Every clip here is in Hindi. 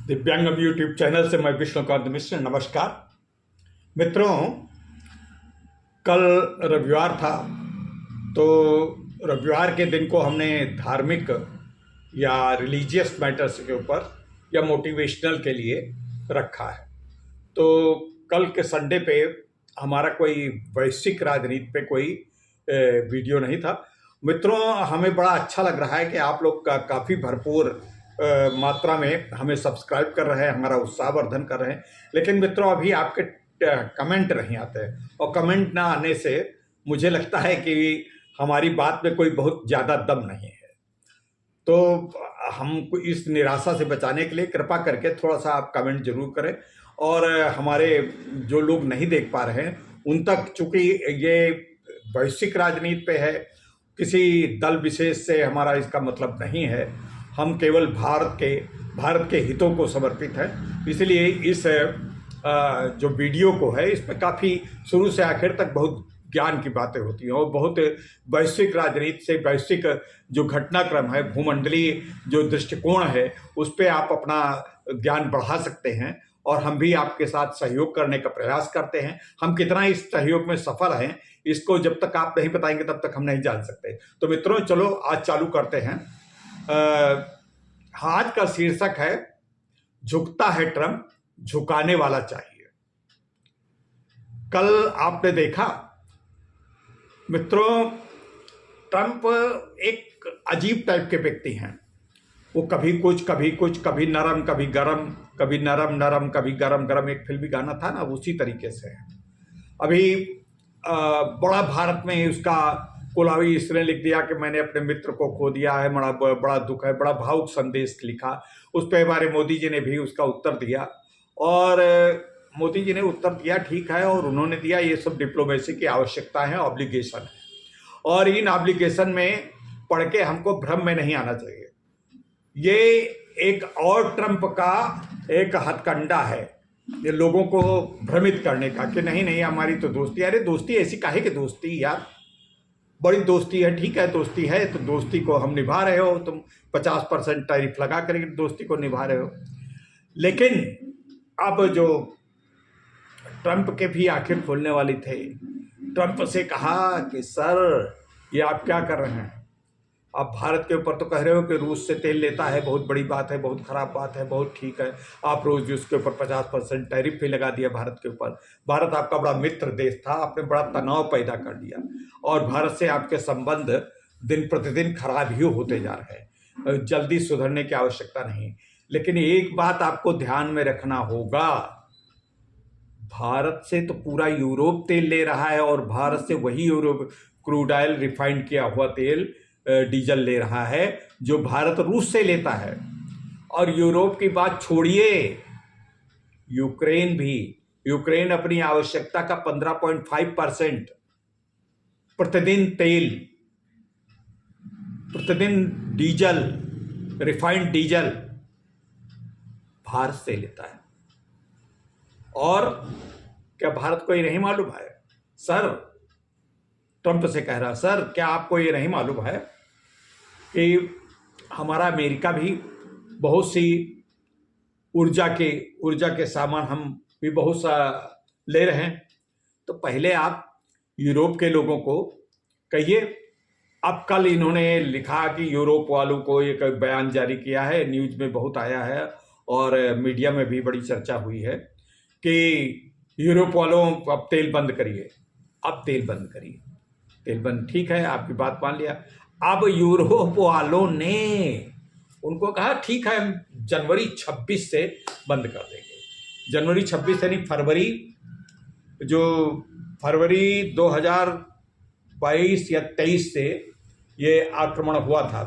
दिव्यांगम यूट्यूब चैनल से मैं विष्णुकांत मिश्र। नमस्कार मित्रों, कल रविवार था तो रविवार के दिन को हमने धार्मिक या रिलीजियस मैटर्स के ऊपर या मोटिवेशनल के लिए रखा है। तो कल के संडे पे हमारा कोई वैश्विक राजनीति पे कोई वीडियो नहीं था। मित्रों, हमें बड़ा अच्छा लग रहा है कि आप लोग का काफ़ी भरपूर मात्रा में हमें सब्सक्राइब कर रहे हैं, हमारा उत्साहवर्धन कर रहे हैं। लेकिन मित्रों, अभी आपके कमेंट नहीं आते हैं और कमेंट ना आने से मुझे लगता है कि हमारी बात में कोई बहुत ज़्यादा दम नहीं है। तो हमको इस निराशा से बचाने के लिए कृपा करके थोड़ा सा आप कमेंट जरूर करें और हमारे जो लोग नहीं देख पा रहे हैं उन तक, चूँकि ये वैश्विक राजनीति पे है, किसी दल विशेष से हमारा इसका मतलब नहीं है। हम केवल भारत के हितों को समर्पित है। इसलिए इस जो वीडियो को है इसमें काफ़ी शुरू से आखिर तक बहुत ज्ञान की बातें होती हैं और बहुत वैश्विक राजनीति से, वैश्विक जो घटनाक्रम है, भूमंडलीय जो दृष्टिकोण है, उस पर आप अपना ज्ञान बढ़ा सकते हैं और हम भी आपके साथ सहयोग करने का प्रयास करते हैं। हम कितना इस सहयोग में सफल हैं इसको जब तक आप नहीं बताएंगे तब तक हम नहीं जान सकते। तो मित्रों, चलो आज चालू करते हैं। आज का शीर्षक है झुकता है ट्रंप, झुकाने वाला चाहिए। कल आपने देखा मित्रों, ट्रंप एक अजीब टाइप के व्यक्ति हैं। वो कभी कुछ, कभी नरम, कभी गरम, कभी नरम नरम, कभी गरम गरम। एक फिल्मी गाना था ना, उसी तरीके से है। अभी बड़ा भारत में उसका कोलावी इसने लिख दिया कि मैंने अपने मित्र को खो दिया है, बड़ा दुख है, बड़ा भावुक संदेश लिखा। उस पर हमारे मोदी जी ने भी उसका उत्तर दिया और मोदी जी ने उत्तर दिया, ठीक है, और उन्होंने दिया ये सब डिप्लोमेसी की आवश्यकता है, ऑब्लिगेशन है, और इन ऑब्लिगेशन में पढ़ के हमको भ्रम में नहीं आना चाहिए। ये एक और ट्रंप का एक हथकंडा है, ये लोगों को भ्रमित करने का कि नहीं नहीं हमारी तो दोस्ती। अरे दोस्ती ऐसी काहे कि दोस्ती यार, बड़ी दोस्ती है, ठीक है, दोस्ती है तो दोस्ती को हम निभा रहे हो। तुम 50% टैरिफ लगा कर दोस्ती को निभा रहे हो। लेकिन अब जो ट्रंप के भी आखिर खोलने वाली थे, ट्रंप से कहा कि सर ये आप क्या कर रहे हैं? आप भारत के ऊपर तो कह रहे हो कि रूस से तेल लेता है, बहुत बड़ी बात है, बहुत खराब बात है, बहुत ठीक है। आप रोज उसके ऊपर 50% टैरिफ भी लगा दिया भारत के ऊपर। भारत आपका बड़ा मित्र देश था, आपने बड़ा तनाव पैदा कर दिया और भारत से आपके संबंध दिन प्रतिदिन खराब ही होते जा रहे हैं। जल्दी सुधरने की आवश्यकता नहीं। लेकिन एक बात आपको ध्यान में रखना होगा, भारत से तो पूरा यूरोप तेल ले रहा है और भारत से वही यूरोप क्रूड ऑयल, रिफाइंड किया हुआ तेल, डीजल ले रहा है जो भारत रूस से लेता है। और यूरोप की बात छोड़िए, यूक्रेन अपनी आवश्यकता का 15.5% प्रतिदिन तेल, प्रतिदिन डीजल, रिफाइंड डीजल भारत से लेता है। और क्या भारत को ये नहीं मालूम है? सर, ट्रंप से कह रहा, सर क्या आपको ये नहीं मालूम है कि हमारा अमेरिका भी बहुत सी ऊर्जा के सामान हम भी बहुत सा ले रहे हैं। तो पहले आप यूरोप के लोगों को कहिए। अब कल इन्होंने लिखा कि यूरोप वालों को एक बयान जारी किया है, न्यूज में बहुत आया है और मीडिया में भी बड़ी चर्चा हुई है कि यूरोप वालों अब तेल बंद करिए, अब तेल बंद करिए। तेल बंद, ठीक है, आपकी बात मान लिया। अब यूरोप वालों ने उनको कहा ठीक है, हम जनवरी 26 से बंद कर देंगे। जनवरी 26 यानी फरवरी 2022 या 23 से ये आक्रमण हुआ था।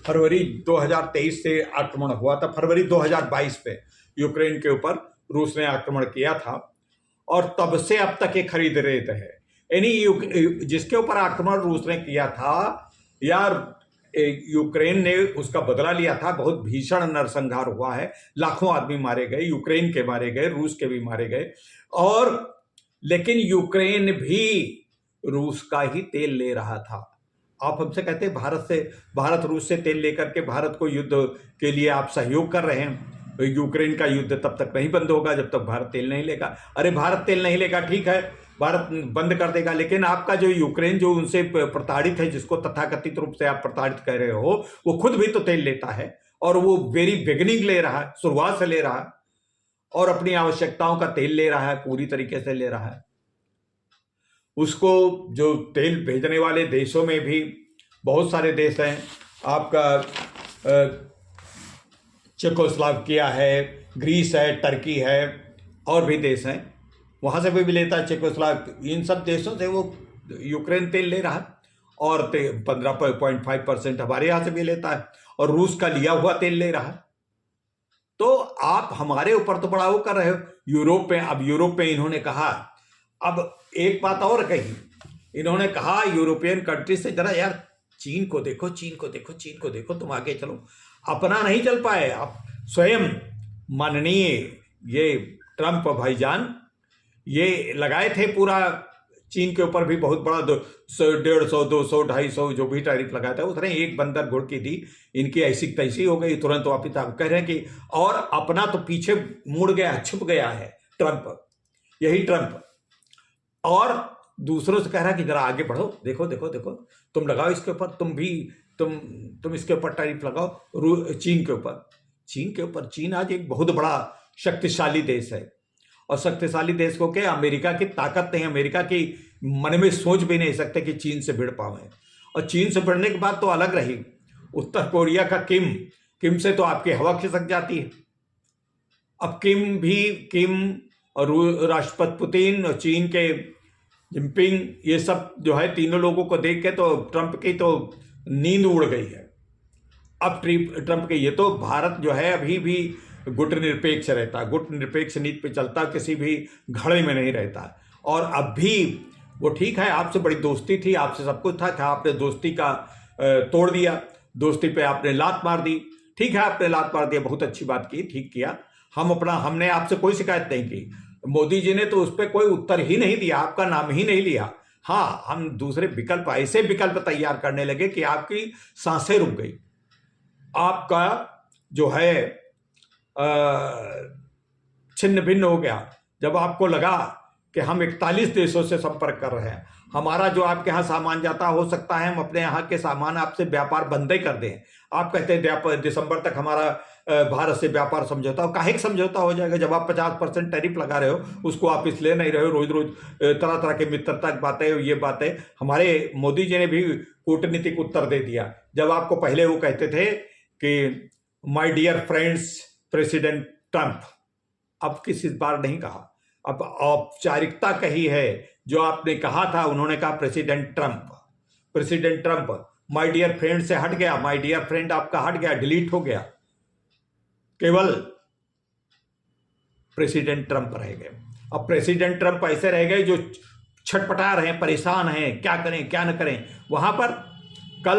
फरवरी 2023 से आक्रमण हुआ था। फरवरी 2022 पे यूक्रेन के ऊपर रूस ने आक्रमण किया था और तब से अब तक ये खरीद रहे थे। यानी जिसके ऊपर आक्रमण रूस ने किया था यार, यूक्रेन ने उसका बदला लिया था। बहुत भीषण नरसंहार हुआ है, लाखों आदमी मारे गए, यूक्रेन के मारे गए, रूस के भी मारे गए। और लेकिन यूक्रेन भी रूस का ही तेल ले रहा था। आप हमसे कहते हैं भारत रूस से तेल लेकर के भारत को युद्ध के लिए आप सहयोग कर रहे हैं। यूक्रेन का युद्ध तब तक नहीं बंद होगा जब तक भारत तेल नहीं लेगा। अरे भारत तेल नहीं लेगा, ठीक है, भारत बंद कर देगा, लेकिन आपका जो यूक्रेन जो उनसे प्रताड़ित है, जिसको तथाकथित रूप से आप प्रताड़ित कह रहे हो, वो खुद भी तो तेल लेता है और वो वेरी बिगिनिंग ले रहा है, शुरुआत से ले रहा है और अपनी आवश्यकताओं का तेल ले रहा है, पूरी तरीके से ले रहा है। उसको जो तेल भेजने वाले देशों में भी बहुत सारे देश हैं, आपका चेकोस्लोवाकिया है, ग्रीस है, टर्की है और भी देश हैं, वहाँ से भी लेता है। चेकोस्लोवाकिया, इन सब देशों से वो यूक्रेन तेल ले रहा है और 15.5% हमारे यहाँ से भी लेता है और रूस का लिया हुआ तेल ले रहा है। तो आप हमारे ऊपर तो बड़ा वो कर रहे हो। यूरोप में, अब यूरोप में इन्होंने कहा, अब एक बात और कही, इन्होंने कहा यूरोपियन कंट्री से, जरा यार चीन को देखो, चीन को देखो, चीन को देखो, तुम आगे चलो। अपना नहीं चल पाए। आप स्वयं माननीय ये ट्रंप भाईजान ये लगाए थे पूरा चीन के ऊपर भी बहुत बड़ा 150, 200, 250 जो भी टैरिफ लगाया था, उसने एक बंदर घुड़ की दी, इनकी ऐसी तैसी हो गई, तुरंत वापिस आप कह रहे हैं कि, और अपना तो पीछे मुड़ गया, छुप गया है ट्रंप, यही ट्रंप, और दूसरों से कह रहा है कि जरा आगे बढ़ो, देखो देखो देखो, तुम लगाओ इसके ऊपर, तुम भी तुम इसके ऊपर टैरिफ लगाओ चीन के ऊपर। चीन के ऊपर, चीन आज एक बहुत बड़ा शक्तिशाली देश है और शक्तिशाली देश को क्या, अमेरिका की ताकत नहीं, अमेरिका की मन में सोच भी नहीं सकते कि चीन से भिड़ पावे। और चीन से भिड़ने के बाद तो अलग रही, उत्तर कोरिया का किम से तो आपकी हवा खिसक जाती है। अब किम और राष्ट्रपति पुतिन और चीन के जिनपिंग, ये सब जो है, तीनों लोगों को देख के तो ट्रंप की तो नींद उड़ गई है। अब ट्रंप के, ये तो भारत जो है अभी भी गुट निरपेक्ष रहता है, गुट निरपेक्ष नीति पे चलता, किसी भी घड़े में नहीं रहता। और अब भी वो ठीक है, आपसे बड़ी दोस्ती थी, आपसे सब कुछ था, आपने दोस्ती का तोड़ दिया, दोस्ती पे आपने लात मार दी। ठीक है, आपने लात मार दिया, बहुत अच्छी बात की, ठीक किया। हमने आपसे कोई शिकायत नहीं की। मोदी जी ने तो उस पर कोई उत्तर ही नहीं दिया, आपका नाम ही नहीं लिया। हाँ, हम दूसरे विकल्प, ऐसे विकल्प तैयार करने लगे कि आपकी सांसें रुक गई, आपका जो है छिन्न भिन्न हो गया। जब आपको लगा कि हम 41 देशों से संपर्क कर रहे हैं, हमारा जो आपके यहाँ सामान जाता, हो सकता है हम अपने यहाँ के सामान आपसे व्यापार बंद ही कर दें। आप कहते हैं दिसंबर तक हमारा भारत से व्यापार समझौता, काहे का समझौता हो जाएगा जब आप 50% टैरिफ लगा रहे हो, उसको आप इसलिए नहीं रहे हो। रोज रोज तरह तरह के मित्रता की बातें, ये बातें, हमारे मोदी जी ने भी कूटनीतिक उत्तर दे दिया। जब आपको पहले वो कहते थे कि my dear friends president Trump, अब किस बार नहीं कहा, अब औपचारिकता कही है। जो आपने कहा था, उन्होंने कहा president Trump, my dear friend से हट गया, माय डियर फ्रेंड आपका हट गया, डिलीट हो गया, केवल प्रेसिडेंट ट्रंप रह गए। अब प्रेसिडेंट ट्रंप ऐसे रह गए जो छटपटा रहे हैं, परेशान हैं, क्या करें क्या न करें। वहां पर कल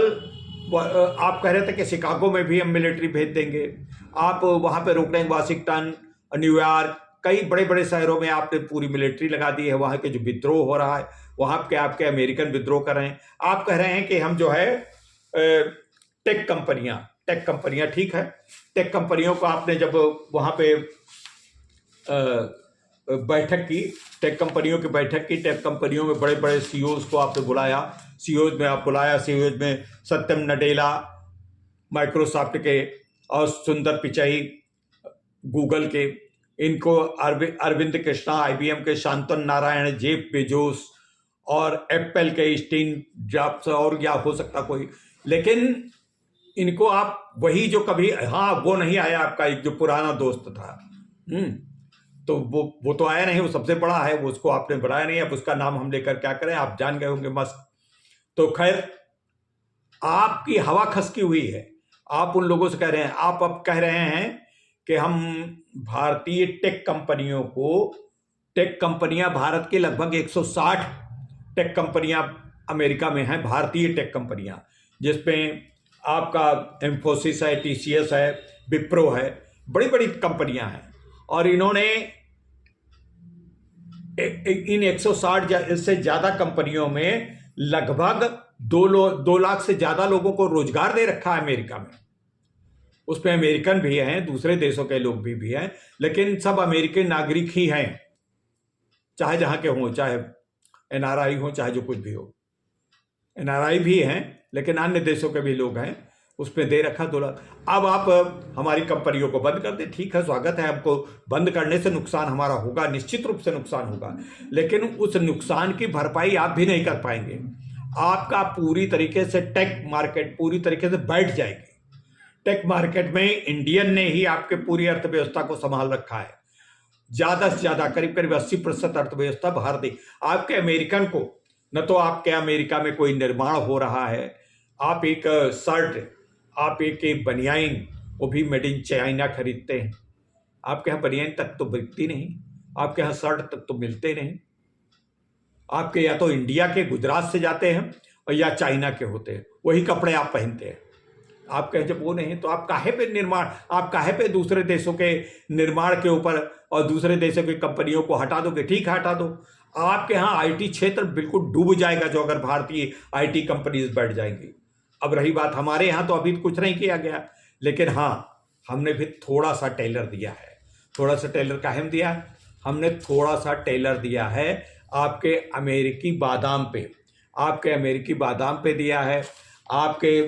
आप कह रहे थे कि शिकागो में भी हम मिलिट्री भेज देंगे, आप वहां पे रोक देंगे, वाशिंगटन, न्यूयॉर्क, कई बड़े बड़े शहरों में आपने पूरी मिलिट्री लगा दी है। वहां के जो विद्रोह हो रहा है, वहां के आपके अमेरिकन विद्रोह कर रहे हैं। आप कह रहे हैं कि हम जो है टेक कंपनियां, ठीक है, टेक कंपनियों को आपने जब वहां पे बैठक की, टेक कंपनियों में बड़े बड़े सीईओज को आपने बुलाया, सीईओज में सत्यम नडेला माइक्रोसॉफ्ट के और सुंदर पिचाई गूगल के, इनको अरविंद कृष्णा IBM के, शांतनु नारायण, जेफ बेजोस और एप्पल के स्टीव जॉब्स, और या हो सकता कोई, लेकिन इनको आप वही जो कभी, हाँ वो नहीं आया आपका एक जो पुराना दोस्त था, तो वो तो आया नहीं, वो सबसे बड़ा है, वो उसको आपने बुलाया नहीं। अब उसका नाम हम लेकर क्या करें, आप जान गए होंगे, मस्क। तो खैर, आपकी हवा खसकी हुई है, आप उन लोगों से कह रहे हैं, आप अब कह रहे हैं कि हम भारतीय टेक कंपनियां भारत के लगभग 160 टेक कंपनियां अमेरिका में हैं, भारतीय टेक कंपनियां, जिसमें आपका एम्फोसिस है, TCS है, विप्रो है, बड़ी बड़ी कंपनियां हैं। और इन्होंने इन 160 से ज्यादा कंपनियों में लगभग 2 लाख से ज़्यादा लोगों को रोजगार दे रखा है अमेरिका में। उसमें अमेरिकन भी हैं, दूसरे देशों के लोग भी हैं, लेकिन सब अमेरिकी नागरिक ही हैं, चाहे जहाँ के हों, चाहे एनआरआई हो, चाहे जो कुछ भी हो। एनआरआई भी हैं लेकिन अन्य देशों के भी लोग हैं, उसमें दे रखा 2 लाख। अब आप हमारी कंपनियों को बंद कर दें, ठीक है, स्वागत है। हमको बंद करने से नुकसान हमारा होगा, निश्चित रूप से नुकसान होगा, लेकिन उस नुकसान की भरपाई आप भी नहीं कर पाएंगे। आपका पूरी तरीके से टेक मार्केट पूरी तरीके से बैठ जाएगी। टेक मार्केट में इंडियन ने ही आपके पूरी अर्थव्यवस्था को संभाल रखा है। ज्यादा से ज्यादा करीब करीब 80% अर्थव्यवस्था भारतीय। आपके अमेरिकन को न तो आपके अमेरिका में कोई निर्माण हो रहा है, आप एक शर्ट, आप एक बनियाइन, वो भी मेड इन चाइना खरीदते हैं। आपके यहाँ बनियाइन तक तो बिकती नहीं, आपके यहाँ शर्ट तक तो मिलते नहीं। आपके या तो इंडिया के गुजरात से जाते हैं और या चाइना के होते हैं, वही कपड़े आप पहनते हैं। आप कहें जब वो नहीं तो आप काहे पे निर्माण, आप काहे पे दूसरे देशों के निर्माण के ऊपर और दूसरे देशों की कंपनियों को हटा दोगे? ठीक है, हटा दो। आपके यहाँ आईटी क्षेत्र बिल्कुल डूब जाएगा जो अगर भारतीय आईटी कंपनीज बैठ जाएंगी। अब रही बात हमारे यहाँ, तो अभी कुछ नहीं किया गया, लेकिन हाँ, हमने भी थोड़ा सा टेलर दिया है। थोड़ा सा टेलर काहे में दिया है? हमने थोड़ा सा टेलर दिया है आपके अमेरिकी बादाम पे, आपके अमेरिकी बादाम पे दिया है। आपके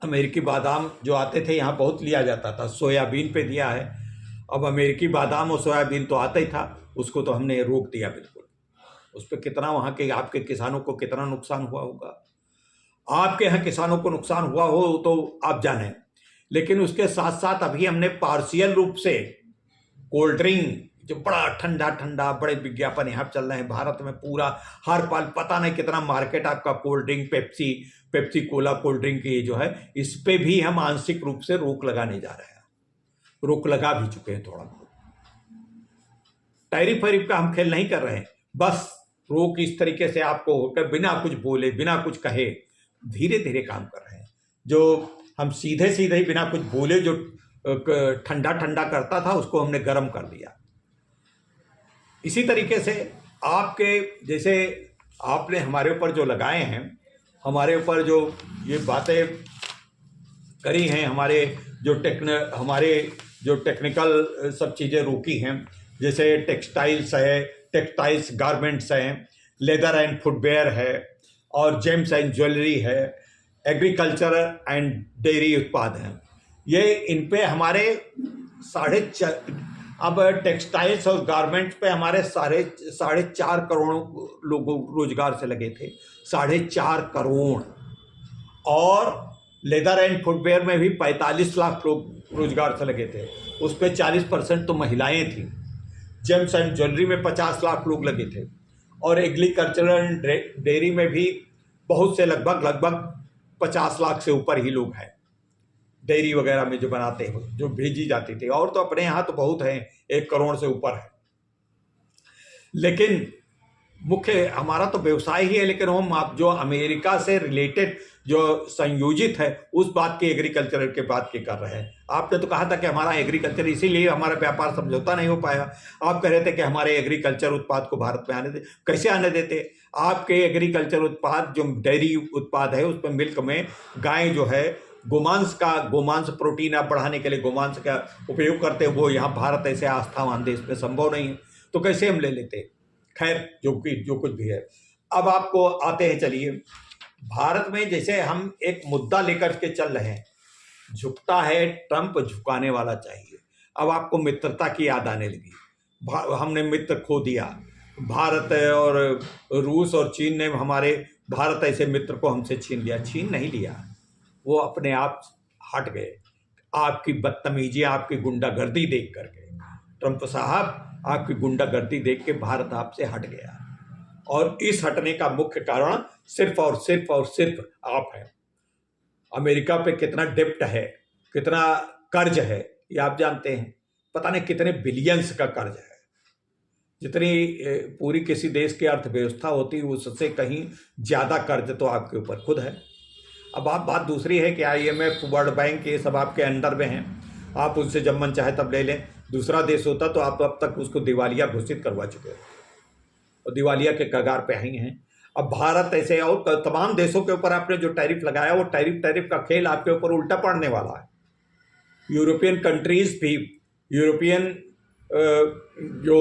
अमेरिकी बादाम जो आते थे यहाँ बहुत लिया जाता था, सोयाबीन पे दिया है। अब अमेरिकी बादाम और सोयाबीन तो आता ही था, उसको तो हमने रोक दिया बिल्कुल। उस पर कितना वहाँ के आपके किसानों को कितना नुकसान हुआ होगा? आपके यहाँ किसानों को नुकसान हुआ हो तो आप जाने, लेकिन उसके साथ साथ अभी हमने पार्शियल रूप से कोल्ड ड्रिंक, जो बड़ा ठंडा ठंडा, बड़े विज्ञापन यहाँ चल रहे हैं भारत में, पूरा हर पाल पता नहीं कितना मार्केट आपका cold drink, Pepsi Cola cold drink की जो है, इस पे भी हम आंशिक रूप से रोक लगाने जा रहे हैं। रोक लगा भी चुके हैं थोड़ा बहुत। टैरिफ वैरिफ का हम खेल नहीं कर रहे हैं, बस रोक इस तरीके से आपको होकर बिना कुछ बोले, बिना कुछ कहे धीरे धीरे काम कर रहे हैं। जो हम सीधे सीधे ही बिना कुछ बोले जो ठंडा ठंडा करता था, उसको हमने गर्म कर दिया। इसी तरीके से आपके जैसे आपने हमारे ऊपर जो लगाए हैं, हमारे ऊपर जो ये बातें करी हैं, हमारे जो टेक्निकल सब चीज़ें रोकी हैं, जैसे टेक्सटाइल्स गारमेंट्स हैं, लेदर एंड फुटवेयर है, और जेम्स एंड ज्वेलरी है, एग्रीकल्चर एंड डेयरी उत्पाद हैं। ये इन पे हमारे अब टेक्सटाइल्स और गारमेंट्स पे हमारे 4.5 करोड़ लोगों रोजगार से लगे थे, 4.5 करोड़। और लेदर एंड फुटवेयर में भी 45 लाख लोग रोजगार से लगे थे, उस पर 40% तो महिलाएं थीं। जेम्स एंड ज्वेलरी में 50 लाख लोग लगे थे, और एग्रीकल्चर एंड डेयरी में भी बहुत से लगभग 50 लाख से ऊपर ही लोग हैं। डेयरी वगैरह में जो बनाते हैं, जो भेजी जाती थी, और तो अपने यहाँ तो बहुत हैं, 1 करोड़ से ऊपर है। लेकिन मुख्य हमारा तो व्यवसाय ही है, लेकिन हम आप जो अमेरिका से रिलेटेड जो संयोजित है उस बात की, एग्रीकल्चर के बात की कर रहे हैं। आपने तो कहा था कि हमारा एग्रीकल्चर, इसीलिए हमारा व्यापार समझौता नहीं हो पाया। आप कह रहे थे कि हमारे एग्रीकल्चर उत्पाद को भारत में आने दे, कैसे आने देते? आपके एग्रीकल्चर उत्पाद जो डेयरी उत्पाद है, उसमें मिल्क में गाय जो है गोमांस प्रोटीन आप बढ़ाने के लिए गोमांस का उपयोग करते हैं, वो यहाँ भारत ऐसे आस्थावान देश में संभव नहीं है, तो कैसे हम ले लेते? खैर, जो कुछ भी है। अब आपको आते हैं, चलिए भारत में जैसे हम एक मुद्दा लेकर के चल रहे हैं, झुकता है ट्रंप, झुकाने वाला चाहिए। अब आपको मित्रता की याद आने लगी। हमने मित्र खो दिया, भारत और रूस और चीन ने हमारे, भारत ऐसे मित्र को हमसे छीन लिया। छीन नहीं लिया, वो अपने आप हट गए। आपकी बदतमीजी, आपकी गुंडागर्दी देख करके, ट्रंप साहब आपकी गुंडागर्दी देख के भारत आपसे हट गया, और इस हटने का मुख्य कारण सिर्फ और सिर्फ आप हैं। अमेरिका पे कितना डेप्ट है, कितना कर्ज है, ये आप जानते हैं। पता नहीं कितने बिलियंस का कर्ज है। जितनी पूरी किसी देश की अर्थव्यवस्था होती है, उससे कहीं ज़्यादा कर्ज तो आपके ऊपर खुद है। अब आप बात दूसरी है कि IMF, वर्ल्ड बैंक, ये सब आपके अंडर में हैं, आप उनसे जब मन चाहे तब ले लें। दूसरा देश होता तो आप अब तक उसको दिवालिया घोषित करवा चुके हैं, और दिवालिया के कगार पे आई हैं। अब भारत ऐसे और तमाम देशों के ऊपर आपने जो टैरिफ लगाया, वो टैरिफ का खेल आपके ऊपर उल्टा पड़ने वाला है। यूरोपियन कंट्रीज भी, जो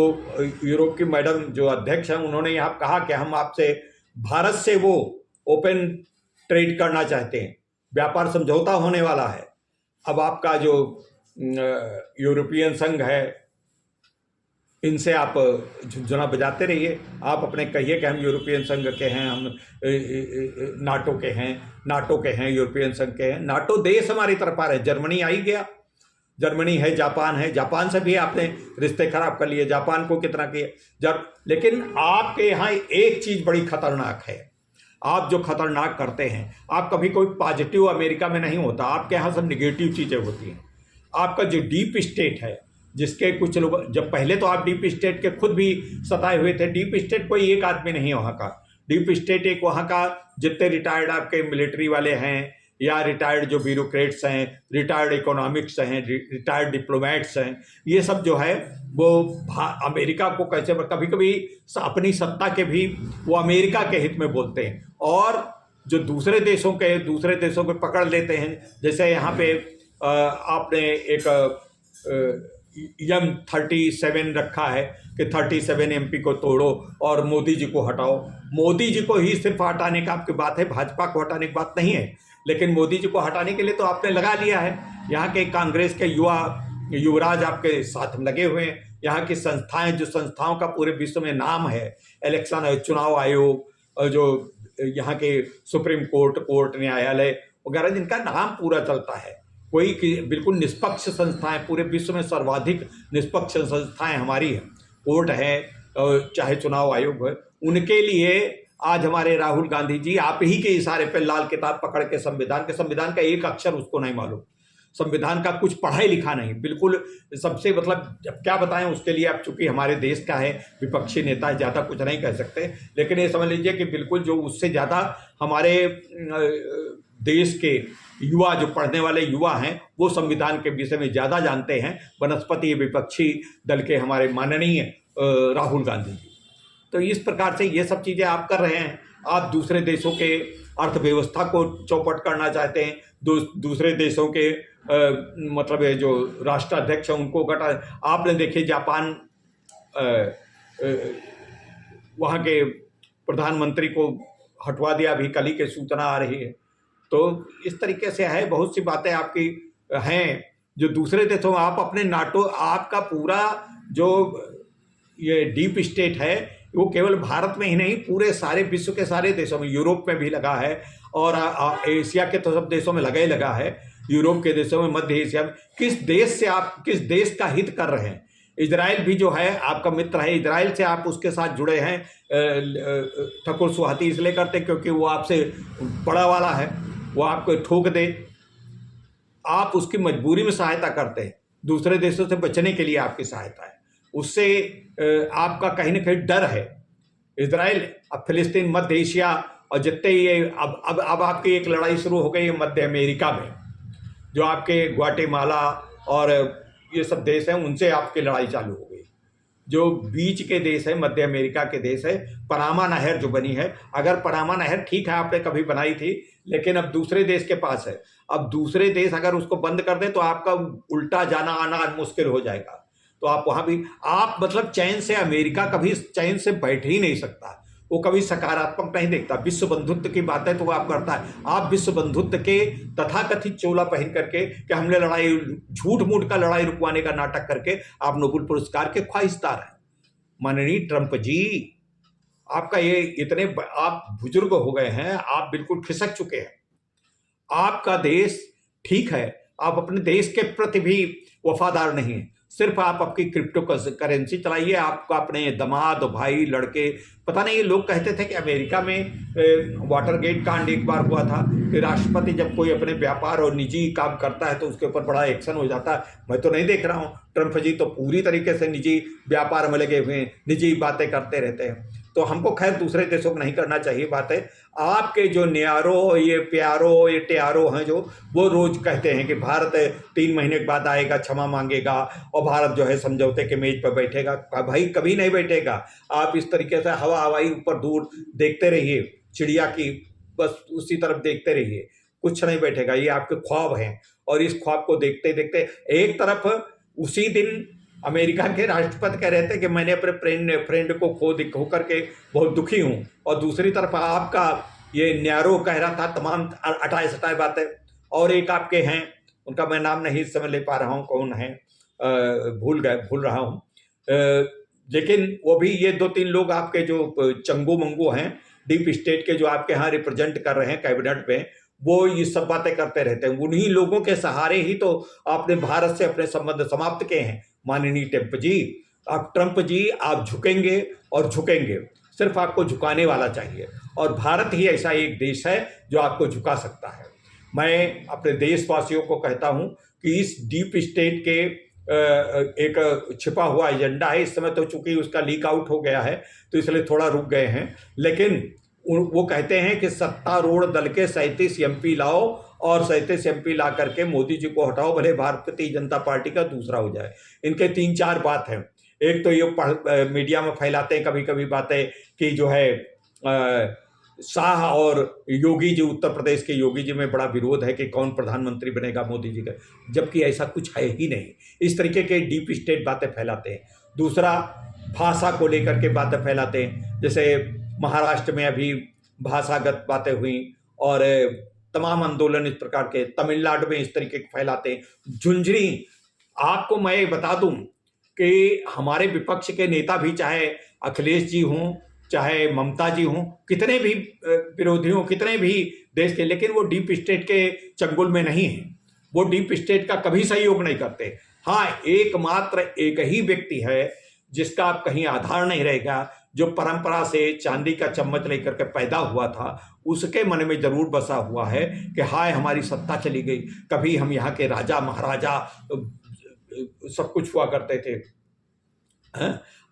यूरोप की मैडम जो अध्यक्ष हैं, उन्होंने यहाँ कहा कि हम आपसे भारत से वो ओपन ट्रेड करना चाहते हैं, व्यापार समझौता होने वाला है। अब आपका जो यूरोपियन संघ है, इनसे आप झुंझुना बजाते रहिए, आप अपने कहिए कि हम यूरोपियन संघ के हैं, हम नाटो के हैं, यूरोपियन संघ के हैं। नाटो देश हमारी तरफ आ रहे हैं, जर्मनी आ ही गया, जर्मनी है, जापान से भी आपने रिश्ते खराब कर लिए, जापान को कितना किया लेकिन आपके यहाँ एक चीज बड़ी खतरनाक है, आप जो खतरनाक करते हैं, आप कभी कोई पॉजिटिव अमेरिका में नहीं होता, आपके यहाँ सब निगेटिव चीजें होती हैं। आपका जो डीप स्टेट है, जिसके कुछ लोग, जब पहले तो आप डीप स्टेट के खुद भी सताए हुए थे, डीप स्टेट कोई एक आदमी नहीं है वहाँ का, डीप स्टेट एक वहाँ का जितने रिटायर्ड आपके मिलिट्री वाले हैं या रिटायर्ड जो ब्यूरोक्रेट्स हैं, रिटायर्ड इकोनॉमिक्स हैं, रिटायर्ड डिप्लोमेट्स हैं, ये सब जो है वो अमेरिका को कैसे कभी कभी अपनी सत्ता के भी वो अमेरिका के हित में बोलते हैं, और जो दूसरे देशों के पकड़ लेते हैं। जैसे यहाँ पे आपने एक M37 रखा है कि 37 MP को तोड़ो और मोदी जी को हटाओ। मोदी जी को ही सिर्फ हटाने का आपकी बात है, भाजपा को हटाने की बात नहीं है, लेकिन मोदी जी को हटाने के लिए तो आपने लगा लिया है। यहाँ के कांग्रेस के युवराज आपके साथ लगे हुए हैं। यहाँ की संस्थाएं, जो संस्थाओं का पूरे विश्व में नाम है, इलेक्शन चुनाव आयोग, जो यहाँ के सुप्रीम कोर्ट न्यायालय वगैरह, जिनका नाम पूरा चलता है, कोई बिल्कुल निष्पक्ष संस्थाएं, पूरे विश्व में सर्वाधिक निष्पक्ष संस्थाएं हमारी हैं, कोर्ट है, चाहे चुनाव आयोग है। उनके लिए आज हमारे राहुल गांधी जी आप ही के इशारे पे लाल किताब पकड़ के संविधान का एक अक्षर उसको नहीं मालूम, संविधान का कुछ पढ़ाई लिखा नहीं, बिल्कुल सबसे मतलब क्या बताएं उसके लिए। आप चूंकि हमारे देश का है, विपक्षी नेता है, ज़्यादा कुछ नहीं कह सकते, लेकिन ये समझ लीजिए कि बिल्कुल जो उससे ज़्यादा हमारे देश के युवा, जो पढ़ने वाले युवा हैं, वो संविधान के विषय में ज़्यादा जानते हैं वनस्पति विपक्षी दल के हमारे माननीय राहुल गांधी जी। तो इस प्रकार से ये सब चीज़ें आप कर रहे हैं। आप दूसरे देशों के अर्थव्यवस्था को चौपट करना चाहते हैं, दूसरे देशों के मतलब जो राष्ट्राध्यक्ष हैं उनको घटा। आपने देखिए जापान, वहाँ के प्रधानमंत्री को हटवा दिया, अभी कल ही की सूचना आ रही है। तो इस तरीके से है, बहुत सी बातें आपकी हैं जो दूसरे देशों में आप अपने नाटो, आपका पूरा जो ये डीप स्टेट है वो केवल भारत में ही नहीं, पूरे सारे विश्व के सारे देशों में, यूरोप में भी लगा है और एशिया के तो सब देशों में लगा ही लगा है, यूरोप के देशों में, मध्य एशिया में। किस देश का हित कर रहे हैं? इजराइल भी जो है आपका मित्र है, इजराइल से आप उसके साथ जुड़े हैं। ठकुर सुहाती इसलिए करते क्योंकि वो आपसे बड़ा वाला है, वो आपको ठोक दे, आप उसकी मजबूरी में सहायता करते हैं, दूसरे देशों से बचने के लिए आपकी सहायता है, उससे आपका कहीं ना कहीं डर है। इजराइल, अब फिलिस्तीन, मध्य एशिया, और जितने ये अब आपकी एक लड़ाई शुरू हो गई है मध्य अमेरिका में, जो आपके ग्वाटेमाला और ये सब देश हैं, उनसे आपकी लड़ाई चालू हो गई। जो बीच के देश है, मध्य अमेरिका के देश है, पनामा नहर जो बनी है, अगर पनामा नहर ठीक है आपने कभी बनाई थी, लेकिन अब दूसरे देश के पास है, अब दूसरे देश अगर उसको बंद कर दे तो आपका उल्टा जाना आना मुश्किल हो जाएगा। तो आप वहाँ भी, आप मतलब चैन से, अमेरिका कभी चैन से बैठ ही नहीं सकता, वो कभी सकारात्मक नहीं देखता। विश्व बंधुत्व की बात है तो वो आप करता है। आप विश्व बंधुत्व के तथाकथित चोला पहन करके कि हमने लड़ाई, झूठ मूठ का लड़ाई रुकवाने का नाटक करके आप नोबेल पुरस्कार के ख्वाहिशदार हैं। माननीय ट्रंप जी, आपका ये इतने आप बुजुर्ग हो गए हैं, आप बिल्कुल खिसक चुके हैं। आपका देश ठीक है, आप अपने देश के प्रति भी वफादार नहीं है, सिर्फ आप आपकी क्रिप्टो करेंसी चलाइए। आपका अपने दामाद, भाई, लड़के, पता नहीं, ये लोग कहते थे कि अमेरिका में वाटरगेट कांड एक बार हुआ था कि राष्ट्रपति जब कोई अपने व्यापार और निजी काम करता है तो उसके ऊपर बड़ा एक्शन हो जाता है। मैं तो नहीं देख रहा हूँ, ट्रंप जी तो पूरी तरीके से निजी व्यापार में लगे हुए हैं, निजी बातें करते रहते हैं। तो हमको खैर दूसरे देशों को नहीं करना चाहिए। बात है आपके जो न्यारो, ये प्यारो, ये ट्यारो हैं जो, वो रोज कहते हैं कि भारत 3 महीने के बाद आएगा, क्षमा मांगेगा और भारत जो है समझौते के मेज पर बैठेगा। भाई कभी नहीं बैठेगा। आप इस तरीके से हवा हवाई ऊपर दूर देखते रहिए, चिड़िया की बस उसी तरफ देखते रहिए, कुछ नहीं बैठेगा। ये आपके ख्वाब हैं और इस ख्वाब को देखते देखते एक तरफ उसी दिन अमेरिका के राष्ट्रपति कह रहे थे कि मैंने अपने फ्रेंड को खो करके बहुत दुखी हूं, और दूसरी तरफ आपका ये न्यारो कह रहा था तमाम अटाए सटाए बातें। और एक आपके हैं, उनका मैं नाम नहीं इस समय ले पा रहा हूं, कौन है, भूल रहा हूं, लेकिन वो भी ये 2-3 लोग आपके जो चंगू मंगू हैं डीप स्टेट के, जो आपके यहाँ रिप्रेजेंट कर रहे हैं कैबिनेट में, वो ये सब बातें करते रहते हैं। उन्हीं लोगों के सहारे ही तो आपने भारत से अपने संबंध समाप्त किए हैं। माननीय ट्रंप जी आप झुकेंगे और झुकेंगे, सिर्फ आपको झुकाने वाला चाहिए, और भारत ही ऐसा एक देश है जो आपको झुका सकता है। मैं अपने देशवासियों को कहता हूं कि इस डीप स्टेट के एक छिपा हुआ एजेंडा है, इस समय तो चूंकि उसका लीक आउट हो गया है तो इसलिए थोड़ा रुक गए हैं, लेकिन वो कहते हैं कि सत्तारूढ़ दल के 37 एमपी लाओ और 37 एमपी ला करके मोदी जी को हटाओ, भले भारतीय जनता पार्टी का दूसरा हो जाए। इनके 3-4 बात हैं। एक तो ये मीडिया में फैलाते हैं कभी कभी बातें कि जो है शाह और योगी जी, उत्तर प्रदेश के योगी जी में बड़ा विरोध है कि कौन प्रधानमंत्री बनेगा मोदी जी का, जबकि ऐसा कुछ है ही नहीं। इस तरीके के डीप स्टेट बातें फैलाते हैं। दूसरा, भाषा को लेकर के बातें फैलाते हैं, जैसे महाराष्ट्र में अभी भाषागत बातें हुई और तमाम आंदोलन इस प्रकार के, तमिलनाडु में इस तरीके के फैलाते हैं। झुंझुनू, आपको मैं बता दूं कि हमारे विपक्ष के नेता भी, चाहे अखिलेश जी हों चाहे ममता जी हों, कितने भी विरोधी हों, कितने भी देश के, लेकिन वो डीप स्टेट के चंगुल में नहीं है। वो डीप स्टेट का कभी सहयोग नहीं करते। हाँ, एकमात्र एक ही व्यक्ति है जिसका आप कहीं आधार नहीं रहेगा, जो परंपरा से चांदी का चम्मच लेकर के पैदा हुआ था, उसके मन में जरूर बसा हुआ है कि हाय हमारी सत्ता चली गई, कभी हम यहाँ के राजा महाराजा सब कुछ हुआ करते थे,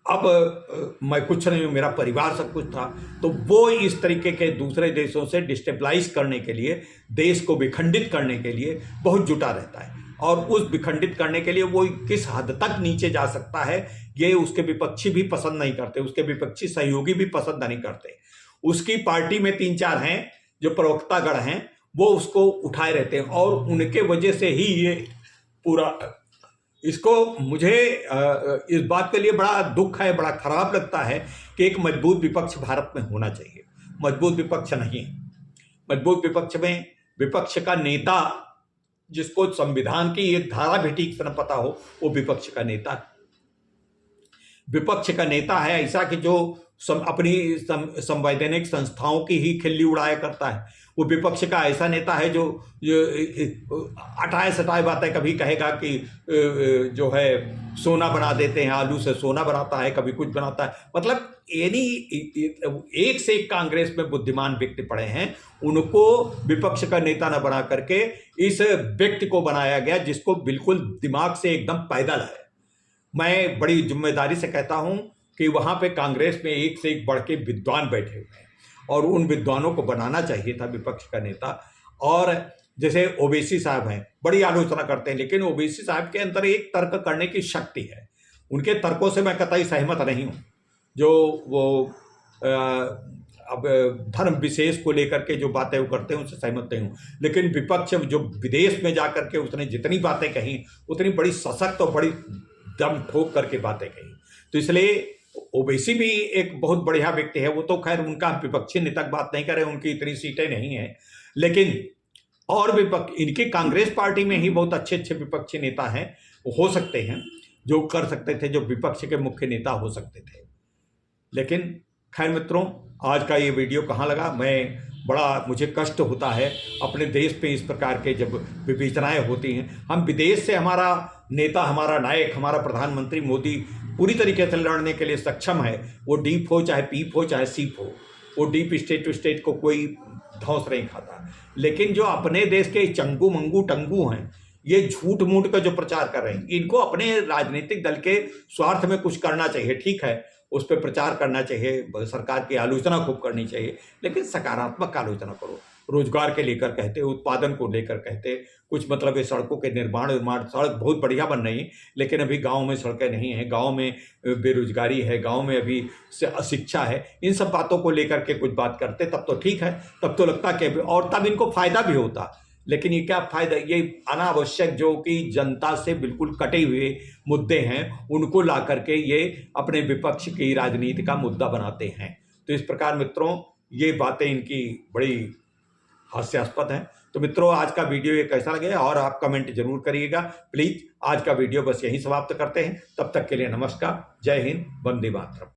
अब मैं कुछ नहीं हूँ, मेरा परिवार सब कुछ था। तो वो इस तरीके के दूसरे देशों से डिस्टेबलाइज करने के लिए, देश को विखंडित करने के लिए बहुत जुटा रहता है, और उस विखंडित करने के लिए वो किस हद तक नीचे जा सकता है ये उसके विपक्षी भी पसंद नहीं करते, उसके विपक्षी सहयोगी भी पसंद नहीं करते। उसकी पार्टी में 3-4 हैं जो प्रवक्तागण हैं, वो उसको उठाए रहते हैं, और उनके वजह से ही ये पूरा, इसको मुझे इस बात के लिए बड़ा दुख है, बड़ा खराब लगता है कि एक मजबूत विपक्ष भारत में होना चाहिए। मजबूत विपक्ष नहीं है। मजबूत विपक्ष में विपक्ष का नेता, जिसको संविधान की एक धारा भी ठीक से न पता हो, वो विपक्ष का नेता है। विपक्ष का नेता है ऐसा कि जो अपनी संवैधानिक संस्थाओं की ही खिल्ली उड़ाया करता है। वो विपक्ष का ऐसा नेता है जो अटाए सटाए बातें, कभी कहेगा कि जो है सोना बना देते हैं, आलू से सोना बनाता है, कभी कुछ बनाता है। मतलब यानी एक से एक कांग्रेस में बुद्धिमान व्यक्ति पड़े हैं, उनको विपक्ष का नेता न बना करके इस व्यक्ति को बनाया गया जिसको बिल्कुल दिमाग से एकदम पैदल है। मैं बड़ी जिम्मेदारी से कहता हूं कि वहां पे कांग्रेस में एक से एक बढ़ के विद्वान बैठे हुए हैं, और उन विद्वानों को बनाना चाहिए था विपक्ष का नेता। और जैसे ओवैसी साहब हैं, बड़ी आलोचना करते हैं, लेकिन ओवैसी साहब के अंदर एक तर्क करने की शक्ति है। उनके तर्कों से मैं कतई सहमत नहीं हूँ। जो वो अब धर्म विशेष को लेकर के जो बातें वो करते हैं, उनसे सहमत नहीं हूँ, लेकिन विपक्ष जो विदेश में जा करके उसने जितनी बातें कही, उतनी बड़ी सशक्त और बड़ी दम ठोक करके बातें कही। तो इसलिए ओवैसी भी एक बहुत बढ़िया व्यक्ति है। वो तो खैर उनका विपक्षी नेता बात नहीं करे, उनकी इतनी सीटें नहीं हैं, लेकिन और विपक्ष, इनकी कांग्रेस पार्टी में ही बहुत अच्छे अच्छे विपक्षी नेता हैं, हो सकते हैं, जो कर सकते थे, जो विपक्ष के मुख्य नेता हो सकते थे। लेकिन खैर मित्रों, आज का ये वीडियो कहाँ लगा, बड़ा मुझे कष्ट होता है अपने देश पे इस प्रकार के जब विवेचनाएं होती हैं। हम विदेश से, हमारा नेता, हमारा नायक, हमारा प्रधानमंत्री मोदी पूरी तरीके से लड़ने के लिए सक्षम है। वो डीप हो चाहे पीप हो चाहे सीप हो, वो डीप स्टेट टू स्टेट को कोई धौंस नहीं खाता। लेकिन जो अपने देश के चंगू मंगू टंगू हैं, ये झूठ मूठ का जो प्रचार कर रहे हैं, इनको अपने राजनीतिक दल के स्वार्थ में कुछ करना चाहिए। ठीक है, उस पर प्रचार करना चाहिए, सरकार की आलोचना खूब करनी चाहिए, लेकिन सकारात्मक आलोचना करो। रोजगार के लेकर कहते, उत्पादन को लेकर कहते, कुछ मतलब ये सड़कों के निर्माण सड़क बहुत बढ़िया बन रही, लेकिन अभी गांव में सड़कें नहीं हैं, गांव में बेरोजगारी है, गांव में अभी अशिक्षा है। इन सब बातों को लेकर के कुछ बात करते तब तो ठीक है, तब तो लगता कि और तब इनको फायदा भी होता। लेकिन ये क्या फायदा, ये अनावश्यक जो कि जनता से बिल्कुल कटे हुए मुद्दे हैं उनको ला करके ये अपने विपक्ष की राजनीति का मुद्दा बनाते हैं। तो इस प्रकार मित्रों ये बातें इनकी बड़ी हास्यास्पद हैं। तो मित्रों आज का वीडियो ये कैसा लगे और आप कमेंट जरूर करिएगा प्लीज। आज का वीडियो बस यहीं समाप्त करते हैं, तब तक के लिए नमस्कार, जय हिंद, वंदे मातरम।